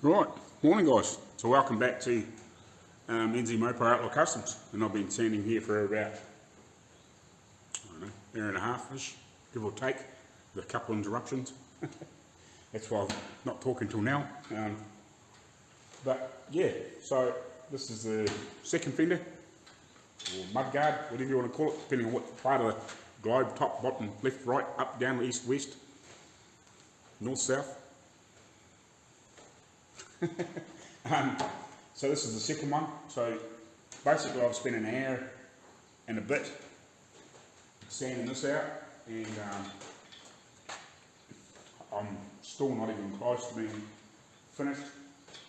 Right, morning guys. So welcome back to NZ Mopo Outlaw Customs, and I've been standing here for about, I don't know, hour and a half-ish, give or take, with a couple of interruptions. That's why I'm not talking till now. But yeah, so this is the second fender, or mudguard, whatever you want to call it, depending on what part of the globe, top, bottom, left, right, up, down, east, west, north, south. So this is the second one. So basically I've spent an hour and a bit sanding this out, and I'm still not even close to being finished.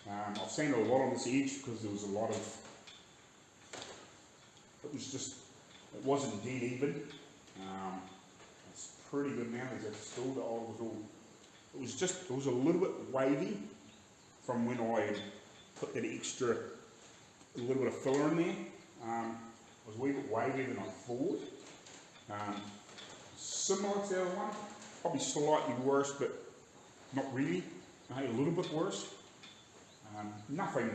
I've sanded a lot on this edge because there was a lot of, it wasn't dead even. It's pretty good now. There's still the old little, it was a little bit wavy from when I put that extra, a little bit of filler in there. It was a wee bit wavy than I thought. Similar to the other one, probably slightly worse, but not really. A little bit worse. Nothing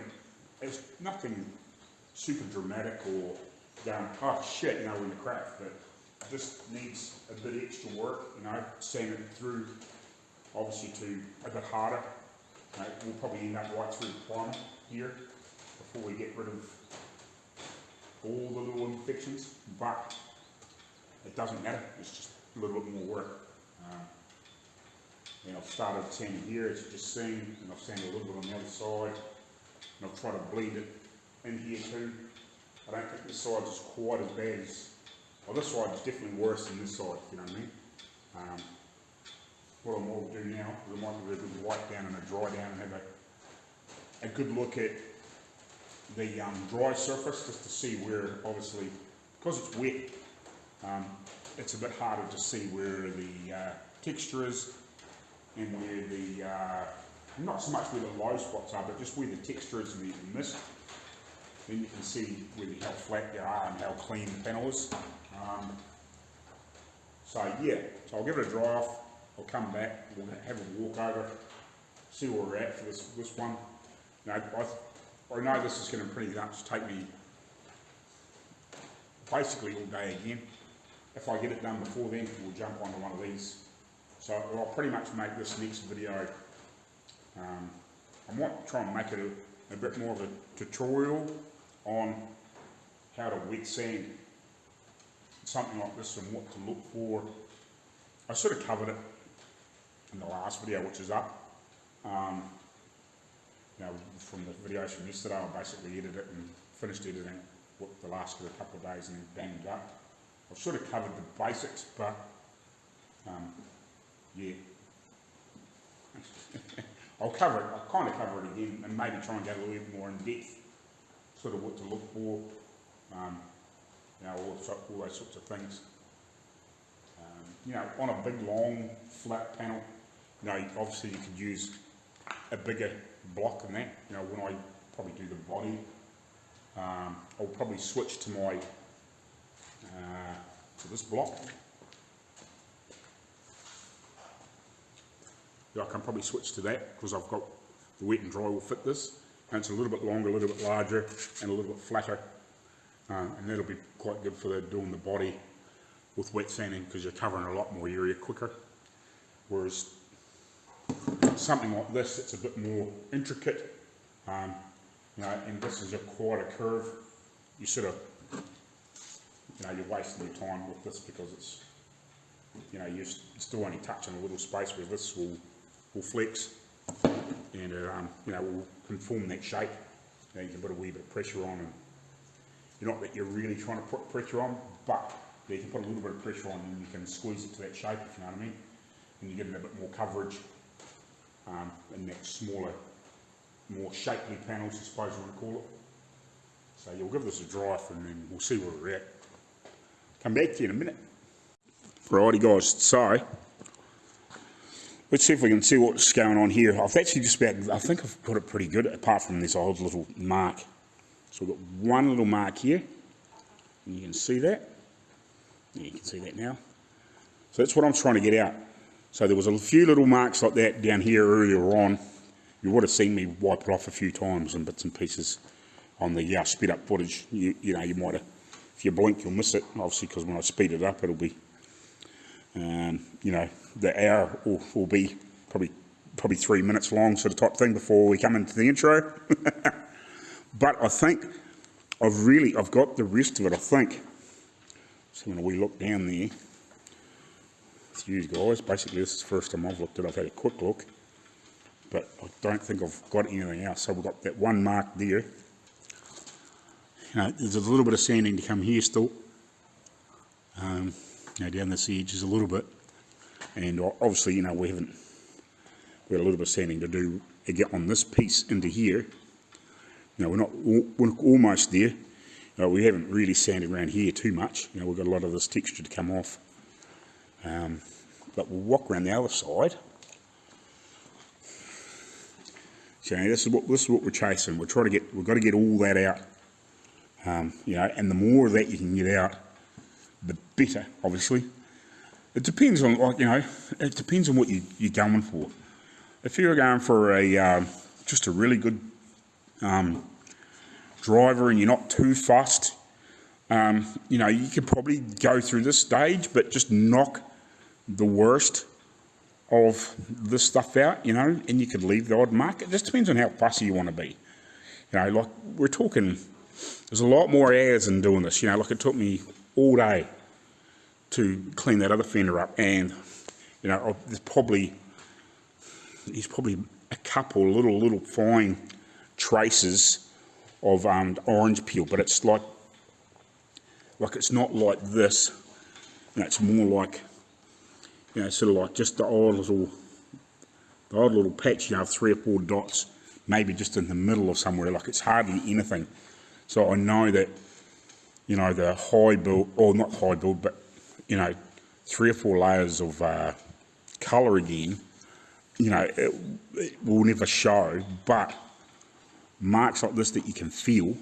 super dramatic or going, oh shit, you know, in the craft, but it just needs a bit extra work, you know, sand it through, obviously to a bit harder. We'll probably end up right through the primer here before we get rid of all the little imperfections, but it doesn't matter, it's just a little bit more work. And I've started sanding here, as you've just seen, and I've sanded a little bit on the other side, and I've tried to blend it in here too. I don't think this side is quite as bad as, well, this side is definitely worse than this side, if you know what I mean. What I might do now is I might do a good wipe down and a dry down and have a good look at the dry surface, just to see where, obviously, because it's wet, it's a bit harder to see where the texture is and where the, not so much where the low spots are, but just where the texture is in the mist. Then you can see really how flat they are and how clean the panel is. So yeah, so I'll give it a dry off. I'll come back, we'll have a walk over, see where we're at for this one. Now, I know this is going to pretty much take me basically all day again. If I get it done before then, we'll jump onto one of these. So I'll pretty much make this next video, I might try and make it a bit more of a tutorial on how to wet sand something like this and what to look for. I sort of covered it in the last video, which is up. You know, from the videos from yesterday, I basically edited it and finished editing the last couple of days and then banged it up. I've sort of covered the basics, but yeah. I'll kind of cover it again and maybe try and go a little bit more in depth, sort of what to look for, you know, all those sorts of things. You know, on a big, long, flat panel, you know, obviously you could use a bigger block than that. You know, when I probably do the body, I'll probably switch to my, to this block. Yeah, I can probably switch to that because I've got the wet and dry will fit this, and it's a little bit longer, a little bit larger, and a little bit flatter, and that'll be quite good for doing the body with wet sanding because you're covering a lot more area quicker. Whereas something like this, it's a bit more intricate, you know, and this is quite a curve. You sort of, you know, you're wasting your time with this because it's, you know, you're still only touching a little space where this will flex and you know, will conform that shape. You know, you can put a wee bit of pressure on, and you're not that you're really trying to put pressure on, but you can put a little bit of pressure on and you can squeeze it to that shape, if you know what I mean, and you get a bit more coverage in that smaller, more shapely panels, I suppose you want to call it. So you'll give this a dry off and then we'll see where we're at. Come back to you in a minute. Righty guys, so let's see if we can see what's going on here. I've actually just about, I think I've got it pretty good apart from this old little mark. So we've got one little mark here, and you can see that. Yeah, you can see that now. So that's what I'm trying to get out. So there was a few little marks like that down here earlier on, you would have seen me wipe it off a few times in bits and pieces on the speed up footage. You know, you might have, if you blink, you'll miss it, obviously, because when I speed it up, it'll be, you know, the hour will be probably 3 minutes long, sort of type thing, before we come into the intro. But I think I've got the rest of it, I think. So when we look down there, with you guys, basically this is the first time I've looked at it. I've had a quick look, but I don't think I've got anything else. So we've got that one mark there. You know, there's a little bit of sanding to come here still. You know, down this edge is a little bit, and obviously, you know, we got a little bit of sanding to do to get on this piece into here. You know, we're almost there. We haven't really sanded around here too much. You know, we've got a lot of this texture to come off. But we'll walk around the other side. So this is what we're chasing. We've got to get all that out. You know, and the more of that you can get out, the better. Obviously, it depends on, like, you know, it depends on what you're going for. If you're going for just a really good driver and you're not too fussed, you know, you could probably go through this stage, but just knock the worst of this stuff out, you know, and you could leave the odd mark. It just depends on how fussy you want to be. You know, like, we're talking, there's a lot more hours in doing this. You know, like, it took me all day to clean that other fender up, and, you know, there's probably a couple little fine traces of orange peel, but it's like it's not like this. You know, it's more like, you know, sort of like just the odd little patch, you know, 3 or 4 dots, maybe just in the middle or somewhere. Like, it's hardly anything. So I know that, you know, the high build, or not high build, but, you know, 3 or 4 layers of colour again, you know, it will never show, but marks like this that you can feel,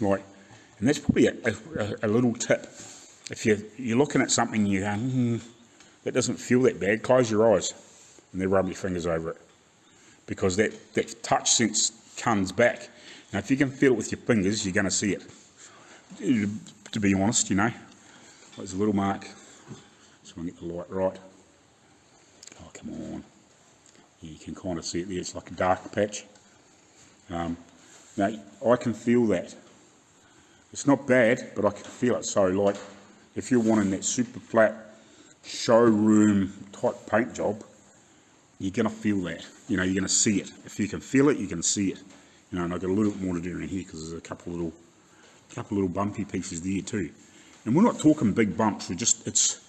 like, and that's probably a little tip. If you're looking at something and you go, that doesn't feel that bad, close your eyes and then rub your fingers over it, because that touch sense comes back. Now, if you can feel it with your fingers, you're going to see it. To be honest, you know, there's a little mark. Just want to get the light right. Oh, come on. Yeah, you can kind of see it there. It's like a dark patch. Now, I can feel that. It's not bad, but I can feel it. So, like, if you're wanting that super flat showroom type paint job, you're going to feel that. You know, you're going to see it. If you can feel it, you can see it. You know, and I've got a little bit more to do around here, because there's a couple little bumpy pieces there too. And we're not talking big bumps. It's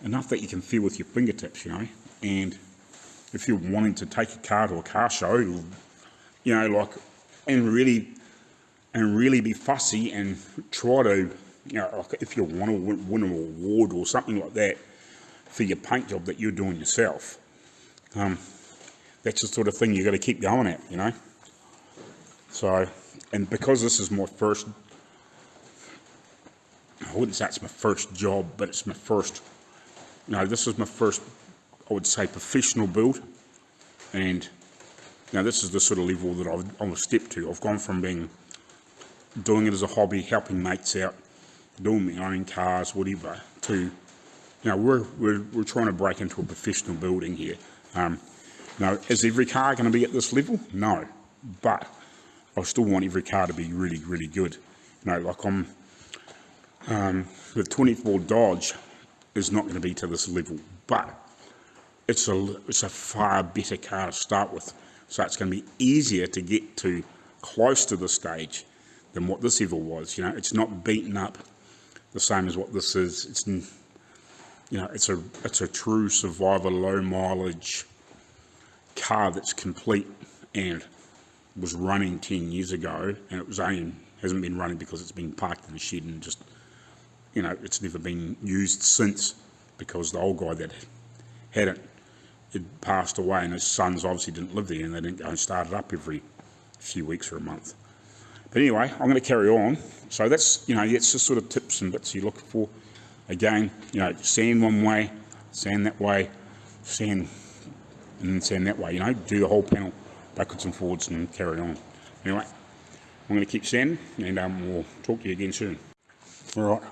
enough that you can feel with your fingertips, you know. And if you're wanting to take a car to a car show, you know, like, and really be fussy and try to, you know, like, if you want to win an award or something like that for your paint job that you're doing yourself, that's the sort of thing you've got to keep going at, you know. So, and because this is my first, I wouldn't say it's my first job, but it's my first, you know, this is my first, I would say, professional build. And now this is the sort of level that I've stepped to. I've gone from doing it as a hobby, helping mates out, doing my own cars, whatever, to, you know, we're trying to break into a professional building here. Now, is every car going to be at this level? No, but I still want every car to be really, really good. You know, like, the 24 Dodge is not going to be to this level, but it's a far better car to start with. So it's going to be easier to get to close to the stage than what this ever was. You know, it's not beaten up the same as what this is. It's, you know, it's a true survivor, low mileage car that's complete and was running 10 years ago, and it hasn't been running because it's been parked in a shed and just, you know, it's never been used since, because the old guy that had it had passed away, and his sons obviously didn't live there, and they didn't go and start it up every few weeks or a month. But anyway, I'm going to carry on. So that's, you know, that's the sort of tips and bits you're looking for. Again, you know, sand one way, sand that way, sand, and then sand that way, you know, do the whole panel backwards and forwards and carry on. Anyway, I'm going to keep sanding, and we'll talk to you again soon. Alright,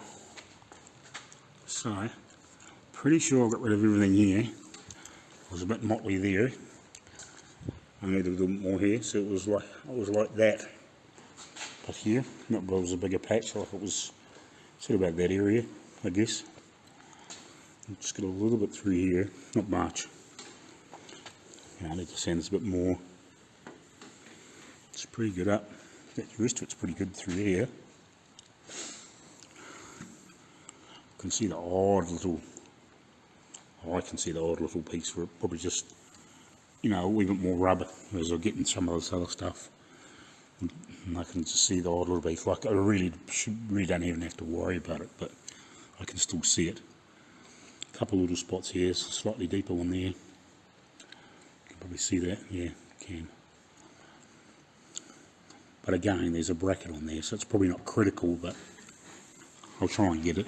so pretty sure I got rid of everything here. It was a bit motley there. I need a little bit more here, so it was like that. But here, not it was a bigger patch, like it was sort of about that area, I guess. I'll just get a little bit through here, not much. I need to sand this a bit more. It's pretty good up. The rest of it's pretty good through there. I can see the odd little piece where it probably just, you know, a wee bit more rubber as I get in some of this other stuff. And I can just see the odd little piece. Like I really don't even have to worry about it, but I can still see it. A couple little spots here, slightly deeper one there. You can probably see that, yeah, can. But again, there's a bracket on there, so it's probably not critical, but I'll try and get it.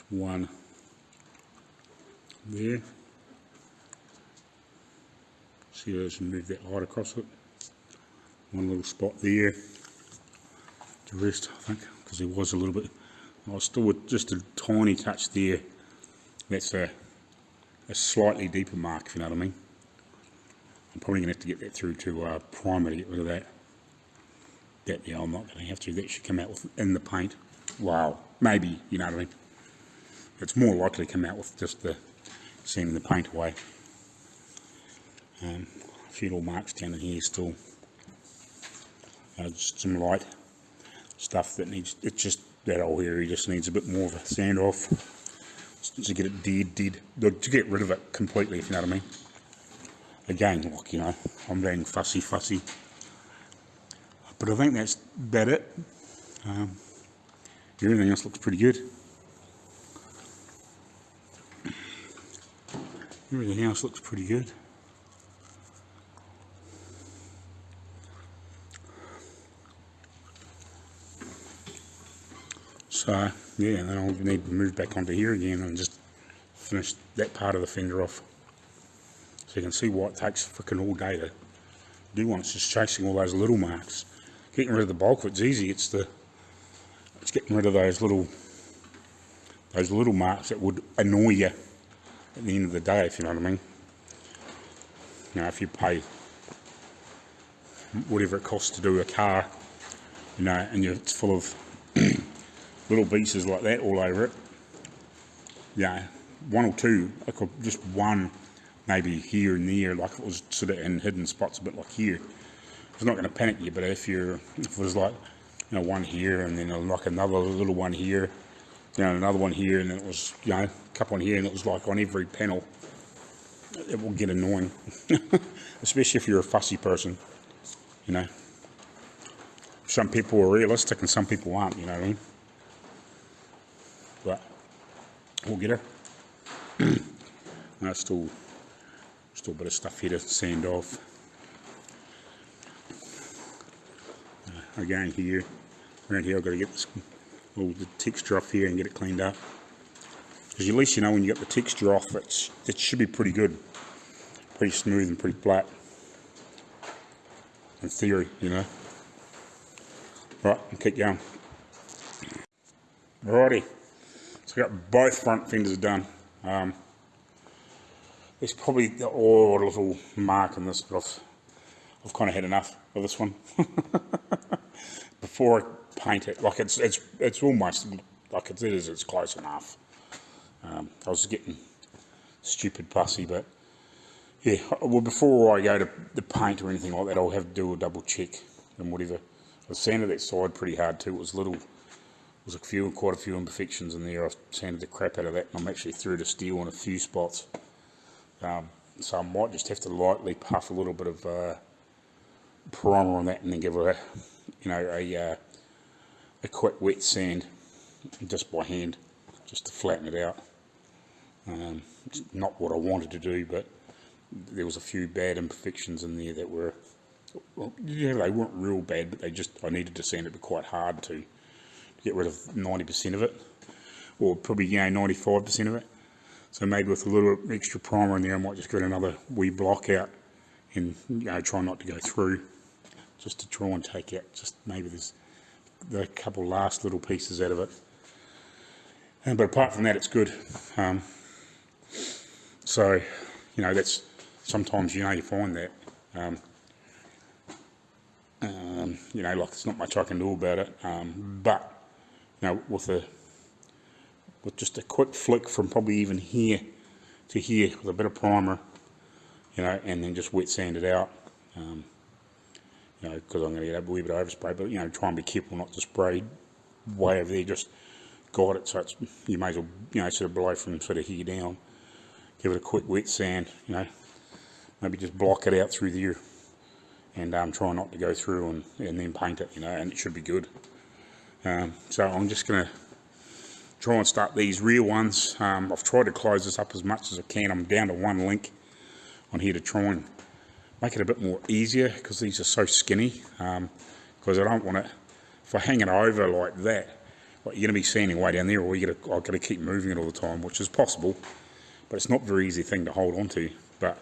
One there. See how I can move that light across it. One little spot there. The rest, I think, because there was a little bit. I was still with just a tiny touch there. That's a slightly deeper mark, if you know what I mean. I'm probably going to have to get that through to primer to get rid of that. Yeah, I'm not going to have to. That should come out in the paint. Wow, maybe, you know what I mean. It's more likely to come out with just the sanding the paint away. A few little marks down in here still. Just some light stuff that needs, it's just that old area just needs a bit more of a sand off. Just to get it dead, to get rid of it completely, if you know what I mean. Again, like, you know, I'm being fussy. But I think that's about it. Everything else looks pretty good. Everything else looks pretty good. So, yeah, and then I'll need to move back onto here again and just finish that part of the fender off. So you can see why it takes frickin' all day to do one. It's just chasing all those little marks. Getting rid of the bulk, it's easy. It's getting rid of those little marks that would annoy you at the end of the day, if you know what I mean. You know, if you pay whatever it costs to do a car, you know, and it's full of little pieces like that all over it. Yeah, one or two, like just one maybe here and there, like it was sort of in hidden spots a bit like here. It's not going to panic you, but if it was like, you know, one here and then like another little one here, you know, another one here, and then it was, you know, a couple on here, and it was like on every panel, it will get annoying. Especially if you're a fussy person, you know. Some people are realistic and some people aren't, you know what I mean. But we'll get her. No, still a bit of stuff here to sand off. Again here, around here I've got to get all the texture off here and get it cleaned up. Because at least you know when you get the texture off, it should be pretty good. Pretty smooth and pretty flat. In theory, you know. Right, I'll keep going. Alrighty, so I got both front fenders done. There's probably the odd little mark in this, but I've kind of had enough of this one. Before I paint it, like it's almost like it's close enough. I was getting stupid fussy, but yeah. Well, before I go to the paint or anything like that, I'll have to do a double check and whatever. I sanded that side pretty hard too. It was quite a few imperfections in there. I sanded the crap out of that, and I'm actually through to steel in a few spots. So I might just have to lightly puff a little bit of primer on that, and then give it a quick wet sand, just by hand, just to flatten it out. It's not what I wanted to do, but there was a few bad imperfections in there that were, well, yeah, they weren't real bad, but I needed to sand it quite hard to get rid of 90% of it, or probably 95% of it. So maybe with a little bit extra primer in there, I might just get another wee block out and try not to go through, just to try and take out just maybe there's the couple last little pieces out of it. But apart from that, it's good. So that's sometimes you find that like there's not much I can do about it. But with just a quick flick from probably even here to here with a bit of primer, and then just wet sand it out, because I'm going to get a wee bit of overspray, but try and be careful not to spray way over there, just guide it so it's, you may as well, sort of blow from sort of here down, give it a quick wet sand, maybe just block it out through there, and try not to go through and then paint it, and it should be good. So I'm just going to try and start these rear ones. I've tried to close this up as much as I can. I'm down to one link on here to try and make it a bit more easier, because these are so skinny, because I don't want it, if I hang it over like that, you're going to be sanding way down there, or I've got to keep moving it all the time, which is possible, but it's not a very easy thing to hold on to. But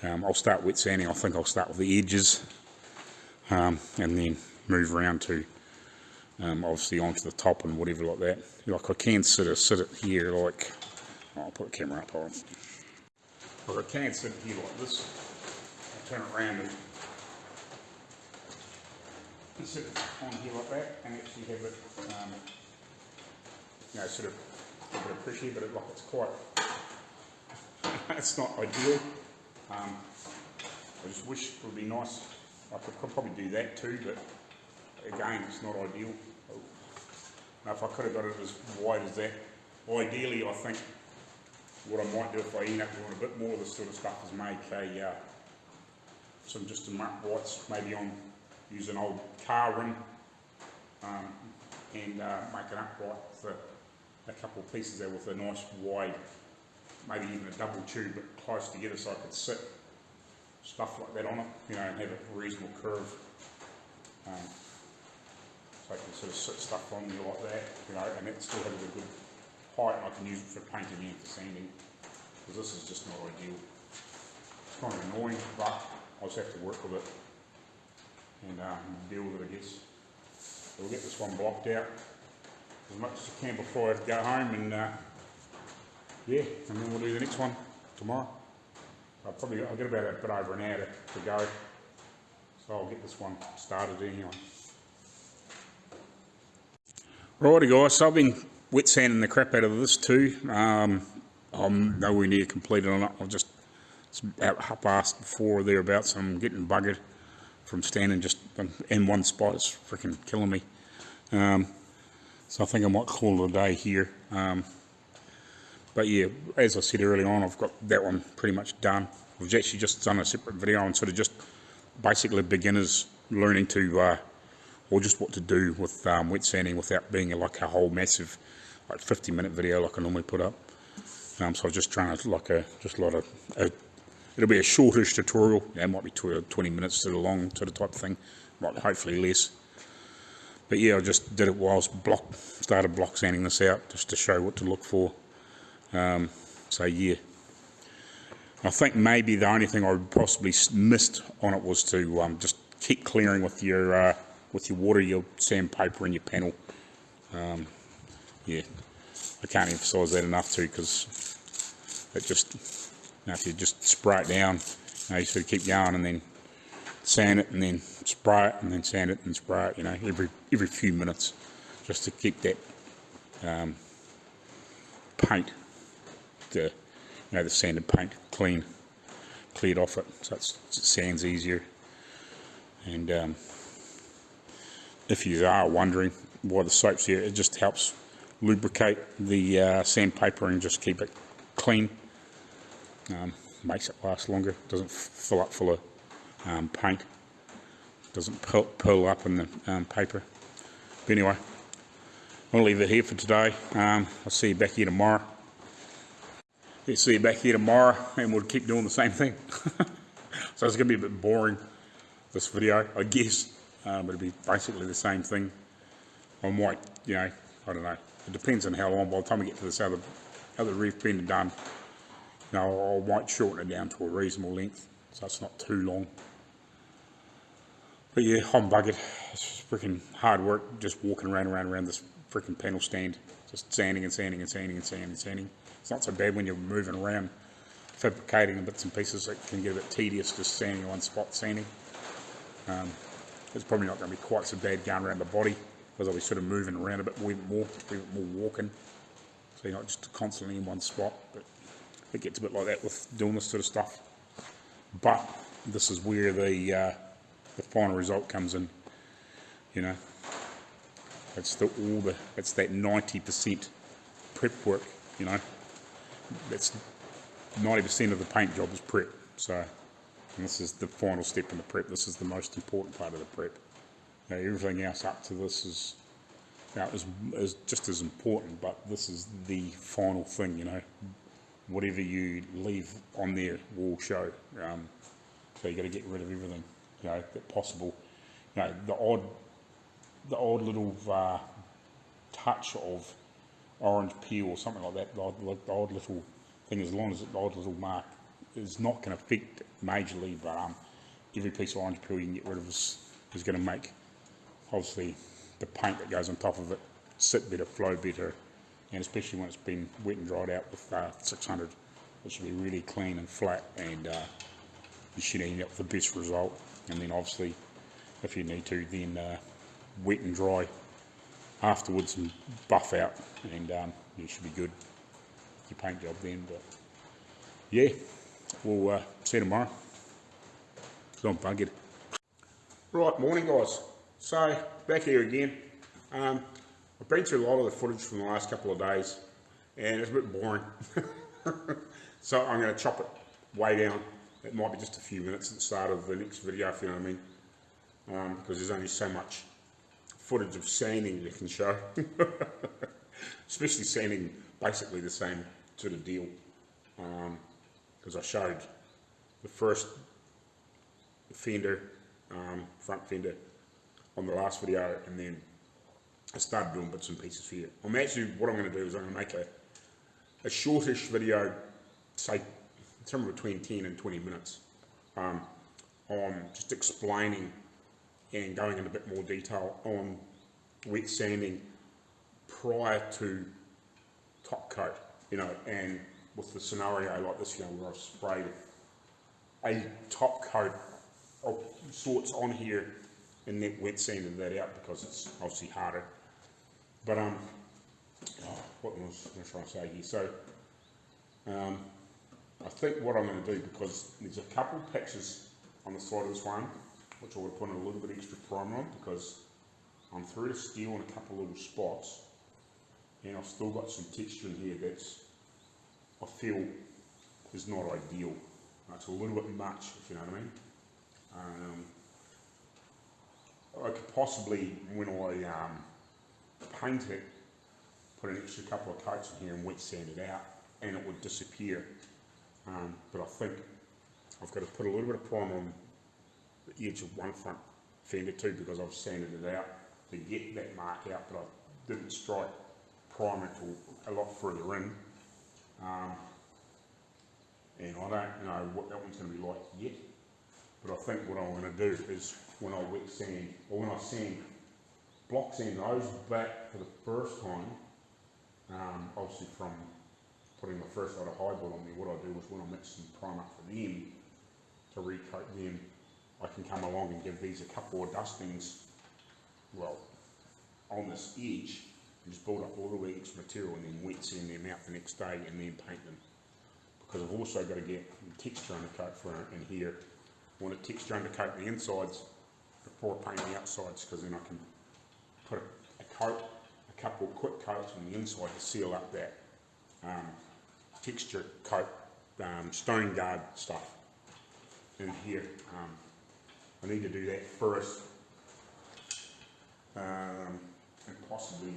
I'll start wet sanding. I think I'll start with the edges, and then move around to obviously onto the top and whatever like that. Like I can sit it here like, I'll put the camera up on. Like I can sit it here like this. I'll turn it around and sit it on here like that, and actually have it, sort of a bit of pressure, but it's quite, it's not ideal. I just wish it would be nice. I could probably do that too, but again, it's not ideal. Now, if I could have got it as wide as that, ideally, I think what I might do if I end up doing a bit more of this sort of stuff is make some mark whites, maybe use an old C.A.R rim, and make an upright with a couple of pieces there with a nice wide, maybe even a double tube, but close together, so I could sit stuff like that on it, and have a reasonable curve. So I can sort of sit stuff on there like that, and it still has a good height, and I can use it for painting and for sanding, because this is just not ideal. It's kind of annoying, but I'll just have to work with it and deal with it, I guess. So we'll get this one blocked out as much as I can before I have to go home, and and then we'll do the next one tomorrow. I'll get about a bit over an hour to go, so I'll get this one started anyway. Righty guys, so I've been wet sanding the crap out of this too. I'm nowhere near completed on it. It's about half-assed before or thereabouts, and I'm getting buggered from standing just in one spot. It's freaking killing me. So I think I might call it a day here. But yeah, as I said early on, I've got that one pretty much done. I've actually just done a separate video on sort of just basically beginners learning to, or just what to do with wet sanding without being like a whole massive, like 50-minute video like I normally put up. So I was just trying to it'll be a shortish tutorial. It might be 20 minutes to the long sort of type thing, might hopefully less. But yeah, I just did it whilst started block sanding this out, just to show what to look for. So yeah, I think maybe the only thing I possibly missed on it was to just keep clearing with your water, your sandpaper and your panel. Yeah, I can't emphasise that enough too, because it just, if you just spray it down, you sort of keep going and then sand it and then spray it and then sand it and spray it, every few minutes, just to keep that paint, the sanded paint cleared off it, so it sands easier. And if you are wondering why the soap's here, it just helps lubricate the sandpaper and just keep it clean. Makes it last longer, doesn't fill up full of paint, doesn't pull up in the paper. But anyway, I'll leave it here for today. I'll see you back here tomorrow. See you back here tomorrow, and we'll keep doing the same thing. So it's going to be a bit boring, this video, I guess, but it'll be basically the same thing. I might, I don't know, it depends on how long. By the time we get to this other other reef bender done, you know, I might shorten it down to a reasonable length, so it's not too long. But yeah, I'm buggered. It's freaking hard work just walking around this freaking panel stand, just sanding and sanding and sanding and sanding and sanding. It's not so bad when you're moving around, fabricating bits and pieces. It can get a bit tedious just sanding in one spot, sanding. It's probably not going to be quite so bad going around the body, because I'll be sort of moving around a bit more walking, so you're not just constantly in one spot. But it gets a bit like that with doing this sort of stuff. But this is where the final result comes in. You know, it's that 90% prep work. You know, that's 90% of the paint job is prep. So, and this is the final step in the prep. This is the most important part of the prep. You know, everything else up to this is, you know, is just as important, but this is the final thing. You know, whatever you leave on there will show. So you got to get rid of everything, you know, that possible. You know, the odd little touch of orange peel or something like that, the odd little thing, as long as the odd little mark is not going to affect it majorly, but every piece of orange peel you can get rid of is going to make, obviously, the paint that goes on top of it sit better, flow better, and especially when it's been wet and dried out with 600, it should be really clean and flat, and you should end up with the best result. And then obviously, if you need to, then wet and dry afterwards and buff out, and you should be good with your paint job then. But yeah, we'll see you tomorrow. So I'm buggered. Right, morning guys. So back here again. I've been through a lot of the footage from the last couple of days, and it's a bit boring. So I'm going to chop it way down. It might be just a few minutes at the start of the next video, if you know what I mean, because there's only so much footage of sanding you can show, especially sanding basically the same sort of deal, because I showed the first fender, front fender on the last video, and then I started doing bits and pieces here. What I'm going to do is I'm going to make a shortish video, say somewhere between 10 and 20 minutes, on just explaining and going into a bit more detail on wet sanding prior to top coat, you know, and with the scenario like this, you know, where I've sprayed a top coat of sorts on here and then wet sanded that out because it's obviously harder. But what was I trying to say here? So I think what I'm going to do, because there's a couple of patches on the side of this one which I would put in a little bit extra primer on, because I'm through the steel in a couple of little spots, and I've still got some texture in here that's, I feel, is not ideal. It's a little bit much, if you know what I mean. I could possibly, when I paint it, put an extra couple of coats in here and wet sand it out, and it would disappear. But I think I've got to put a little bit of primer on the edge of one front fender too, because I've sanded it out to get that mark out, but I didn't strike primer until a lot further in. And I don't know what that one's going to be like yet, but I think what I'm going to do is when I wet sand, or when I sand, block sand those back for the first time, obviously from putting my first lot of highball on there, what I do is when I mix some primer for them to recoat them, I can come along and give these a couple of dustings, well, on this edge, and just build up all the extra material and then wet sand them out the next day and then paint them. Because I've also got to get texture undercoat for it in here. I want to texture undercoat the insides before I paint the outsides, because then I can put a couple of quick coats on the inside to seal up that texture coat, stone guard stuff in here. I need to do that first, and possibly,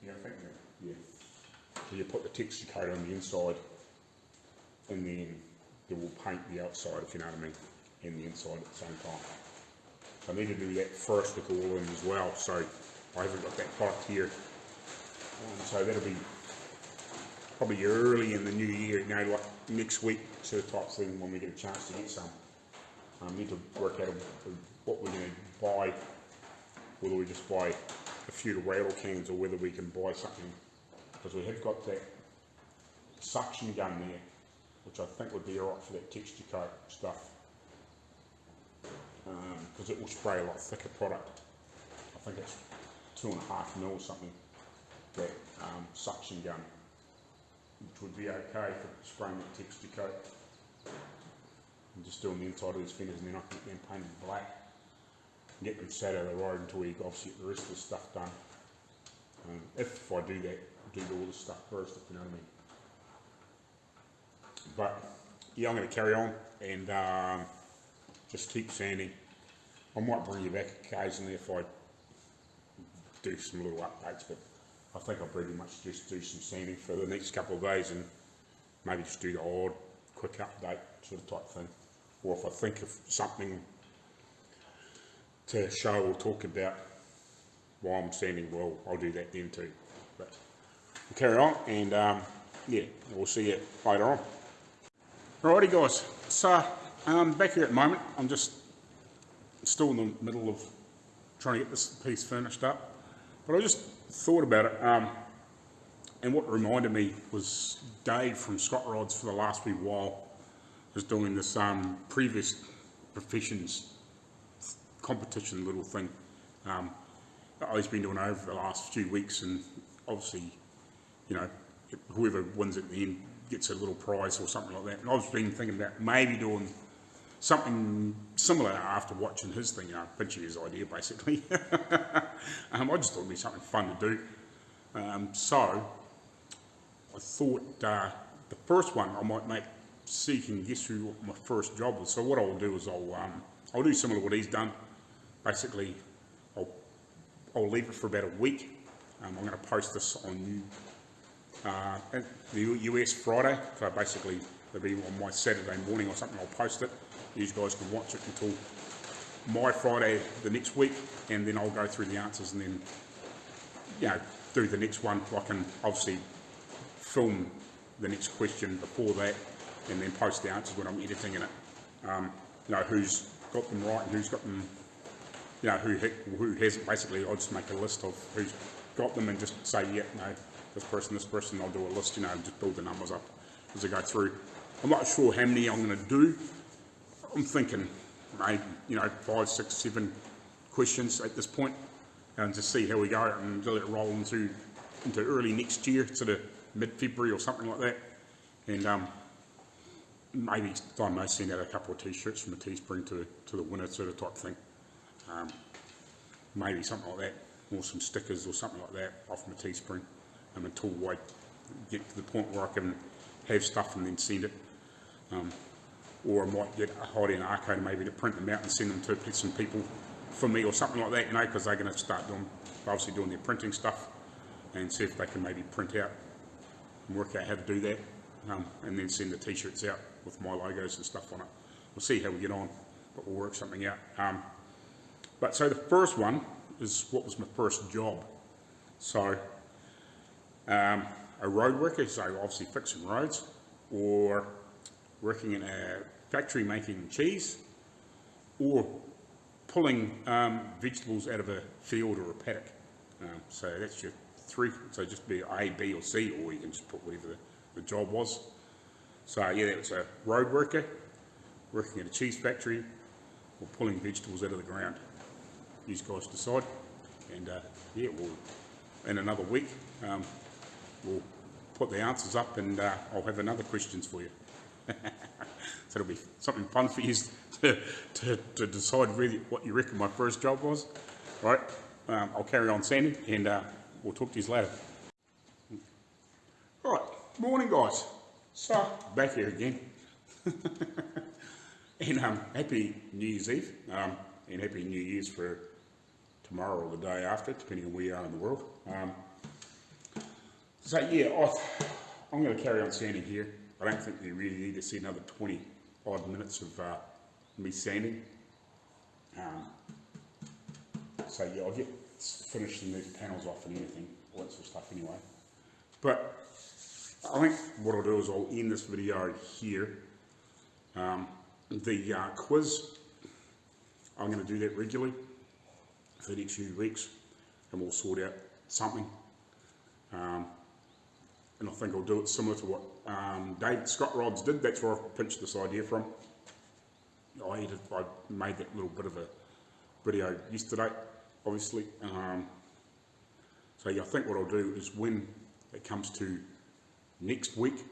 yeah, I think that, yeah. So you put the texture coat on the inside, and then you will paint the outside, if you know what I mean, and the inside at the same time. So I need to do that first with all of them as well. So I haven't got that product here, so that'll be probably early in the new year, you know, like next week sort of type thing when we get a chance to get some. I need to work out what we're going to buy, whether we just buy a few rattle cans or whether we can buy something, because we have got that suction gun there, which I think would be alright for that texture coat stuff, because it will spray a lot thicker product. I think it's 2.5 mil or something, that suction gun, which would be okay for spraying that texture coat. I'm just doing the inside of these fenders, and then I can get them painted black and get them sat out of the road until we obviously get the rest of the stuff done. If I do that, do all the stuff first, if you know what I mean. But yeah, I'm going to carry on and just keep sanding. I might bring you back occasionally if I do some little updates, but I think I'll pretty much just do some sanding for the next couple of days and maybe just do the odd quick update sort of type thing. Or if I think of something to show or talk about while I'm sanding, well, I'll do that then too. But we'll carry on, and yeah, we'll see you later on. Alrighty guys, so back here at the moment. I'm just still in the middle of trying to get this piece finished up, but I just thought about it, and what reminded me was Dave from Scott Rods for the last wee while was doing this previous professions competition little thing. He's been doing over the last few weeks, and obviously, you know, whoever wins at the end gets a little prize or something like that. And I've been thinking about maybe doing something similar after watching his thing, pitching his idea basically. I just thought it'd be something fun to do. So I thought the first one I might make, see if you can guess who my first job was. So what I'll do is I'll do similar to what he's done. Basically, I'll leave it for about a week. I'm going to post this on the US Friday, so basically it'll be on my Saturday morning or something. I'll post it. You guys can watch it until my Friday the next week, and then I'll go through the answers and then, you know, do the next one. I can obviously film the next question before that, and then post the answers when I'm editing in it. You know, who's got them right and who's got them, you know, who hasn't. Basically, I'll just make a list of who's got them and just say, yeah, no, this person, I'll do a list, you know, and just build the numbers up as I go through. I'm not sure how many I'm going to do. I'm thinking maybe, you know, 5, 6, 7 questions at this point, and just see how we go, and let it roll into early next year, sort of mid-February or something like that. And maybe, I don't know, send out a couple of t-shirts from a Teespring to the winner sort of type thing. Maybe something like that, or some stickers or something like that off my Teespring, until I get to the point where I can have stuff and then send it. Or I might get Heidi and Arco maybe to print them out and send them to some people for me or something like that, you know, because they're going to start doing their printing stuff, and see if they can maybe print out and work out how to do that, and then send the t-shirts out with my logos and stuff on it. We'll see how we get on, but we'll work something out. But so the first one is what was my first job. So a road worker, so obviously fixing roads, or working in a factory making cheese, or pulling vegetables out of a field or a paddock. So that's your 3, so just be A, B or C, or you can just put whatever the job was. So yeah, that was a road worker, working at a cheese factory, or pulling vegetables out of the ground. You guys decide, and yeah, in another week we'll put the answers up, and I'll have another questions for you. So it'll be something fun for you to decide really what you reckon my first job was. Right, I'll carry on sanding, and we'll talk to you later. Right, morning guys. So back here again, and happy New Year's Eve, and happy New Year's for tomorrow or the day after, depending on where you are in the world. So yeah, I'm going to carry on sanding here. I don't think we really need to see another 20 odd minutes of me sanding. So yeah, I'll get finishing these panels off and anything, all that sort of stuff anyway. But I think what I'll do is I'll end this video here. The quiz, I'm going to do that regularly for the next few weeks, and we'll sort out something. And I think I'll do it similar to what David Scott Rods did. That's where I've pinched this idea from. I made that little bit of a video yesterday, obviously. So yeah, I think what I'll do is when it comes to next week,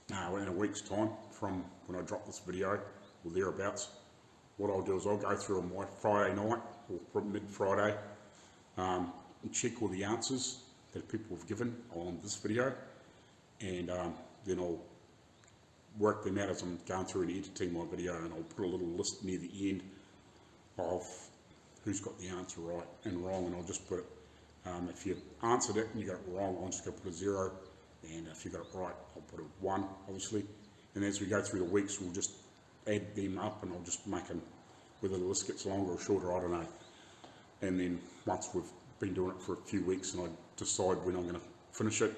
in a week's time from when I drop this video or thereabouts, what I'll do is I'll go through on my Friday night or mid-Friday and check all the answers that people have given on this video, and then I'll work them out as I'm going through and editing my video, and I'll put a little list near the end of who's got the answer right and wrong, and I'll just put it, if you answered it and you got it wrong, I'm just going to put a 0, and if you got it right, I'll put a 1, obviously. And as we go through the weeks, we'll just add them up, and I'll just make them, whether the list gets longer or shorter, I don't know. And then once we've been doing it for a few weeks and I decide when I'm going to finish it,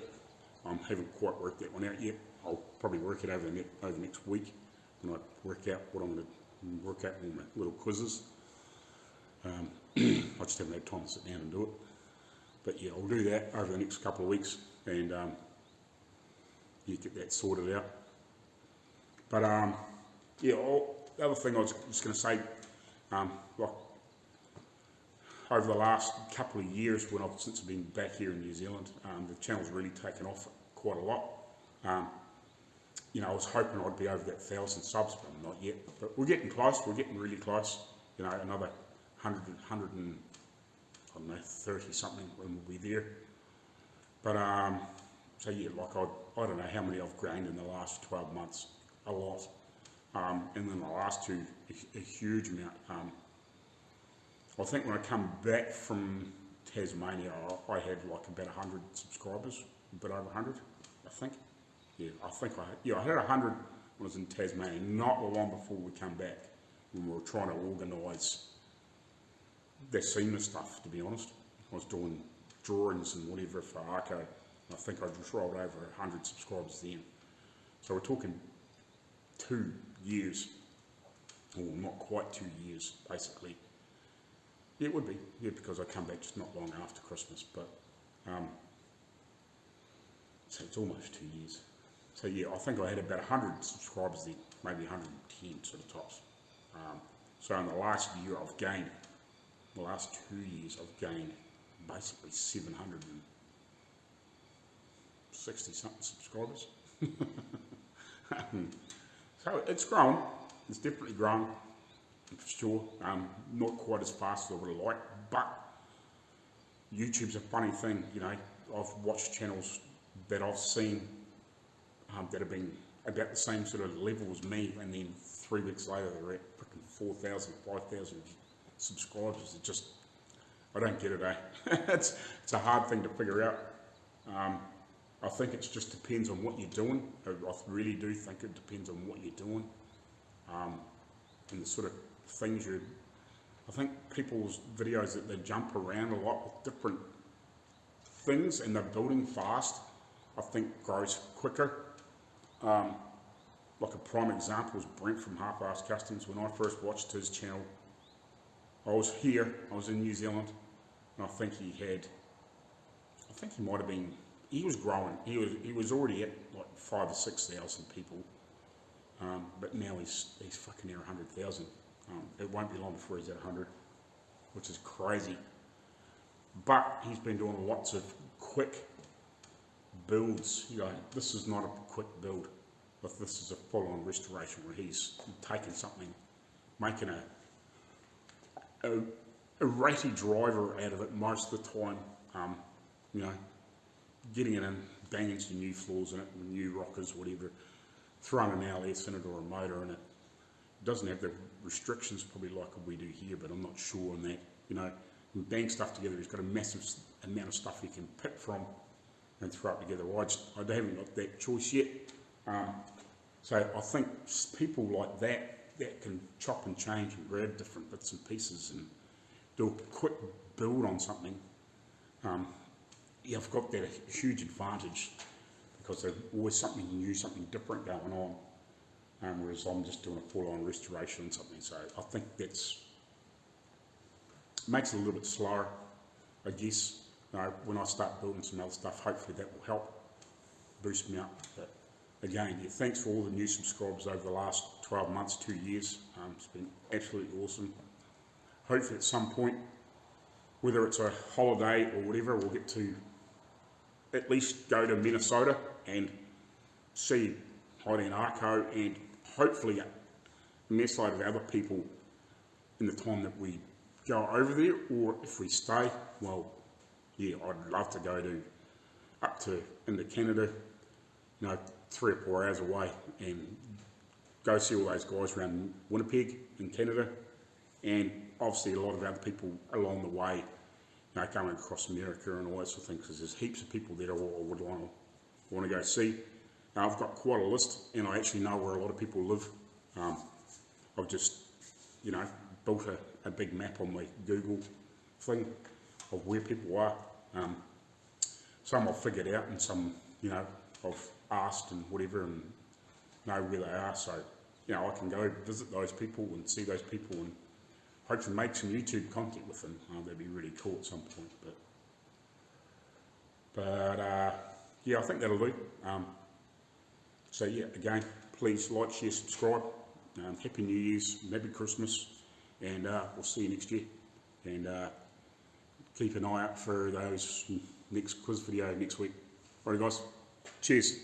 I haven't quite worked that one out yet. I'll probably work it over the next week when I work out what I'm going to work out in my little quizzes. I just haven't had time to sit down and do it. But yeah, I'll do that over the next couple of weeks, and you get that sorted out. But yeah, the other thing I was just going to say, like over the last couple of years, since I've been back here in New Zealand, the channel's really taken off quite a lot. You know, I was hoping I'd be over that 1,000 subs, but I'm not yet. But we're getting close. We're getting really close. You know, another 130 something when we'll be there. But so yeah, like I don't know how many I've gained in the last 12 months. A lot. And then the last two, a huge amount. I think when I come back from Tasmania, I had like about 100 subscribers, a bit over 100, I think. Yeah, I had 100 when I was in Tasmania, not long before we come back, when we were trying to organise the seamless stuff, to be honest. I was doing drawings and whatever for Arco, and I think I just rolled over 100 subscribers then. So we're talking 2 years, or not quite 2 years, basically. Yeah, it would be, yeah, because I come back just not long after Christmas, but so it's almost 2 years. So yeah, I think I had about 100 subscribers then, maybe 110 sort of tops. So in the last year I've gained, the last 2 years I've gained basically 760 something subscribers. So it's grown, it's definitely grown, for sure. Not quite as fast as I would have liked, but YouTube's a funny thing, you know. I've watched channels that I've seen that have been about the same sort of level as me, and then 3 weeks later they're at freaking 4,000, 5,000 subscribers. It just, I don't get it, eh? It's a hard thing to figure out. I think it just depends on what you're doing. I really do think it depends on what you're doing, and the sort of things I think people's videos that they jump around a lot with different things and they're building fast, I think grows quicker. Like a prime example is Brent from Halfass Kustoms. When I first watched his channel, I was in New Zealand, and I think he might have been, he was growing. He was already at like 5,000 or 6,000 people, but now he's fucking near 100,000. It won't be long before he's at 100, which is crazy. But he's been doing lots of quick builds. You know, this is not a quick build, but this is a full-on restoration where he's taking something, making a ratty driver out of it most of the time. You know, getting it in, banging some new floors in it, new rockers, whatever, throwing an LS in it or a motor in it. It doesn't have the restrictions probably like we do here, but I'm not sure on that. You know, we bang stuff together. He's got a massive amount of stuff he can pick from and throw it together. I haven't got that choice yet. So I think people like that can chop and change and grab different bits and pieces and do a quick build on something. Yeah, I've got that huge advantage because there's always something new, something different going on, whereas I'm just doing a full-on restoration and something. So I think that's makes it a little bit slower, I guess. When I start building some other stuff, hopefully that will help boost me up. But again, yeah, thanks for all the new subscribers over the last 12 months, 2 years. It's been absolutely awesome. Hopefully at some point, whether it's a holiday or whatever, we'll get to at least go to Minnesota and see Heidi and Arco, and hopefully a mess load of other people in the time that we go over there, or if we stay, well, yeah, I'd love to go up to into Canada, 3 or 4 hours away, and go see all those guys around Winnipeg in Canada, and obviously a lot of other people along the way, coming across America and all that sort of thing, because there's heaps of people there I would want to go see. Now, I've got quite a list, and I actually know where a lot of people live. I've just, built a big map on my Google thing of where people are. Some I've figured out, and some, I've asked and whatever, and know where they are. So, I can go visit those people and see those people, and hopefully make some YouTube content with them. That'd be really cool at some point. But yeah, I think that'll do. So yeah, again, please like, share, subscribe. Happy New Year's, Happy Christmas, and we'll see you next year. And keep an eye out for those next quiz video next week. Alright guys, cheers.